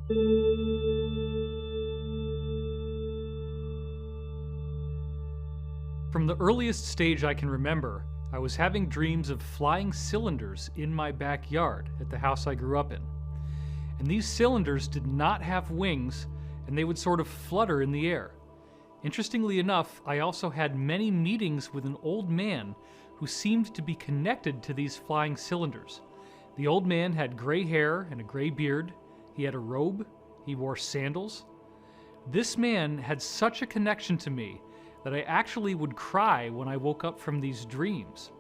From the earliest stage I can remember, I was having dreams of flying cylinders in my backyard at the house I grew up in. And these cylinders did not have wings, and they would sort of flutter in the air. Interestingly enough, I also had many meetings with an old man who seemed to be connected to these flying cylinders. The old man had gray hair and a gray beard. He had a robe. He wore sandals. This man had such a connection to me that I actually would cry when I woke up from these dreams.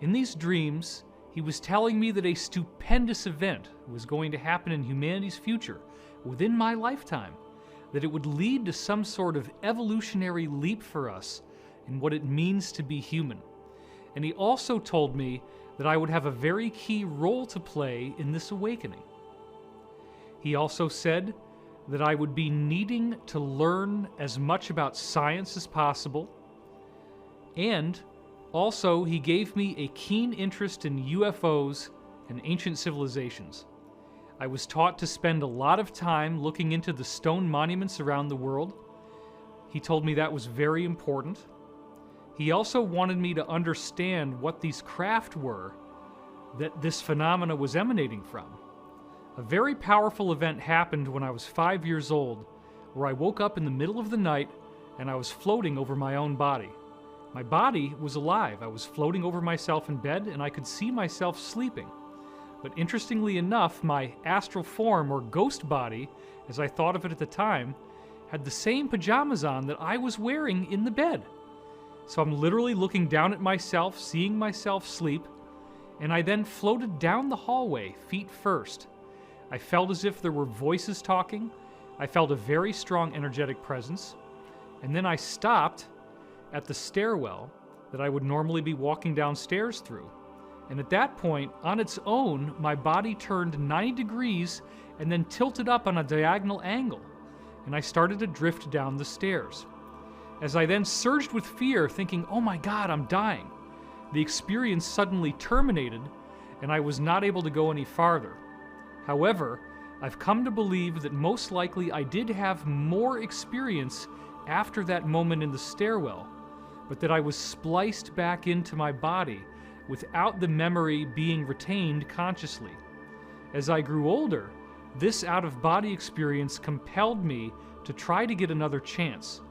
In these dreams, he was telling me that a stupendous event was going to happen in humanity's future within my lifetime, that it would lead to some sort of evolutionary leap for us in what it means to be human. And he also told me that I would have a very key role to play in this awakening. He also said that I would be needing to learn as much about science as possible, and also he gave me a keen interest in UFOs and ancient civilizations. I was taught to spend a lot of time looking into the stone monuments around the world. He told me that was very important. He also wanted me to understand what these craft were that this phenomena was emanating from. A very powerful event happened when I was 5 years old, where I woke up in the middle of the night and I was floating over my own body. My body was alive. I was floating over myself in bed and I could see myself sleeping. But interestingly enough, my astral form, or ghost body, as I thought of it at the time, had the same pajamas on that I was wearing in the bed. So I'm literally looking down at myself, seeing myself sleep, and I then floated down the hallway, feet first. I felt as if there were voices talking. I felt a very strong energetic presence. And then I stopped at the stairwell that I would normally be walking downstairs through. And at that point, on its own, my body turned 90 degrees and then tilted up on a diagonal angle. And I started to drift down the stairs. As I then surged with fear, thinking, oh my God, I'm dying, the experience suddenly terminated and I was not able to go any farther. However, I've come to believe that most likely I did have more experience after that moment in the stairwell, but that I was spliced back into my body without the memory being retained consciously. As I grew older, this out-of-body experience compelled me to try to get another chance.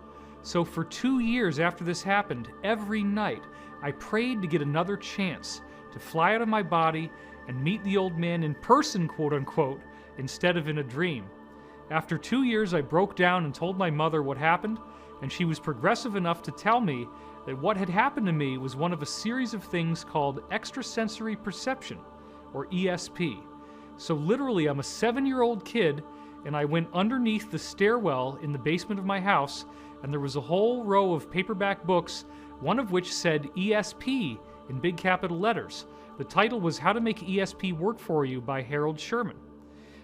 So for 2 years after this happened, every night I prayed to get another chance to fly out of my body and meet the old man in person, quote-unquote, instead of in a dream. After 2 years, I broke down and told my mother what happened, and she was progressive enough to tell me that what had happened to me was one of a series of things called extrasensory perception, or ESP. So literally, I'm a 7-year-old kid, and I went underneath the stairwell in the basement of my house, and there was a whole row of paperback books, one of which said ESP in big capital letters. The title was How to Make ESP Work For You by Harold Sherman.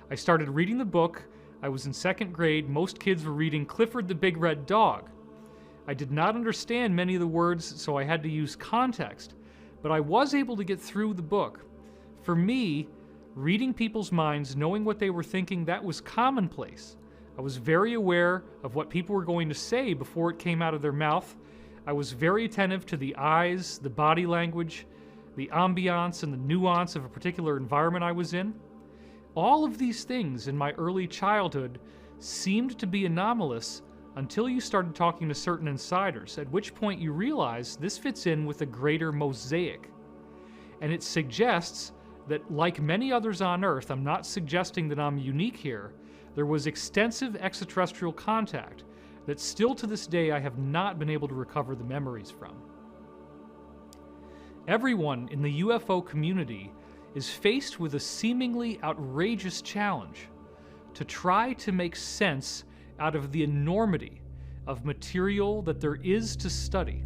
I started reading the book. I was in 2nd grade. Most kids were reading Clifford the Big Red Dog. I did not understand many of the words, so I had to use context, but I was able to get through the book. For me, reading people's minds, knowing what they were thinking, that was commonplace. I was very aware of what people were going to say before it came out of their mouth. I was very attentive to the eyes, the body language, the ambiance and the nuance of a particular environment I was in. All of these things in my early childhood seemed to be anomalous until you started talking to certain insiders, at which point you realize this fits in with a greater mosaic. And it suggests that, like many others on Earth, I'm not suggesting that I'm unique here, there was extensive extraterrestrial contact that still to this day I have not been able to recover the memories from. Everyone in the UFO community is faced with a seemingly outrageous challenge to try to make sense out of the enormity of material that there is to study.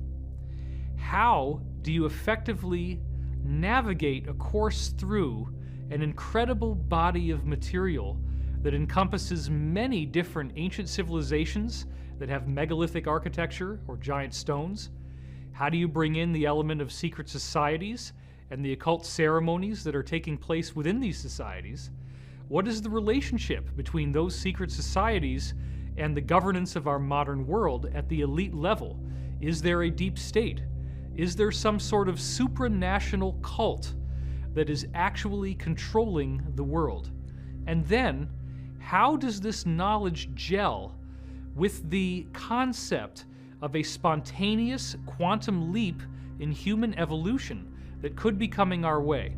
How do you effectively navigate a course through an incredible body of material that encompasses many different ancient civilizations that have megalithic architecture or giant stones? How do you bring in the element of secret societies and the occult ceremonies that are taking place within these societies, What is the relationship between those secret societies and the governance of our modern world at the elite level? Is there a deep state? Is there some sort of supranational cult that is actually controlling the world? And then, how does this knowledge gel with the concept of a spontaneous quantum leap in human evolution that could be coming our way?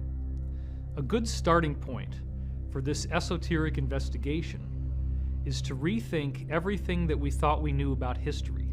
A good starting point for this esoteric investigation is to rethink everything that we thought we knew about history.